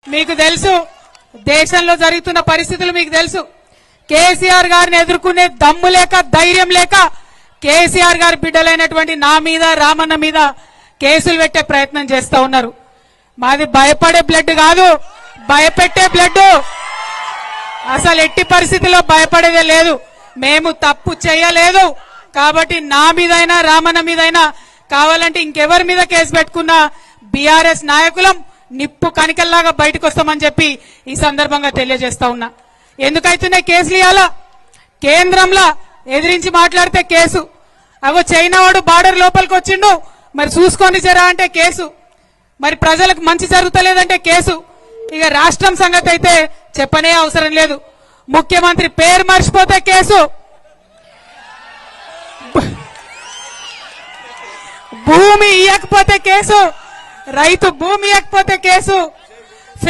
మీకు తెలుసు దేశంలో జరుగుతున్న పరిస్థితులు మీకు తెలుసు. కేసీఆర్ గారిని ఎదుర్కొనే దమ్ము లేక ధైర్యం లేక కేసీఆర్ గారి బిడ్డలైనటువంటి నా మీద రామన్న మీద కేసులు పెట్టే ప్రయత్నం చేస్తా ఉన్నారు. మాది భయపడే బ్లడ్ కాదు, భయపెట్టే బ్లడ్. అసలు ఎట్టి పరిస్థితుల్లో భయపడేదే లేదు. మేము తప్పు చేయలేదు కాబట్టి నా మీదైనా రామన్న మీదైనా కావాలంటే ఇంకెవరి మీద కేసు పెట్టుకున్నా బీఆర్ఎస్ నాయకులం నిప్పు కనికల్లాగా బయటకు వస్తామని చెప్పి ఈ సందర్భంగా తెలియజేస్తా ఉన్నా. ఎందుకైతున్నాయి కేసులు? ఇవాళ కేంద్రంలో ఎదిరించి మాట్లాడితే కేసు, అవో చైనా వాడు బార్డర్ లోపలికి వచ్చిండు మరి చూసుకొని జరా అంటే కేసు, మరి ప్రజలకు మంచి జరుగుతలేదంటే కేసు. ఇక రాష్ట్రం సంగతి అయితే చెప్పనే అవసరం లేదు. ముఖ్యమంత్రి పేరు మర్చిపోతే కేసు, భూమి ఇయ్యకపోతే కేసు, రైతు భూమి ఇయ్యకపోతే కేసు,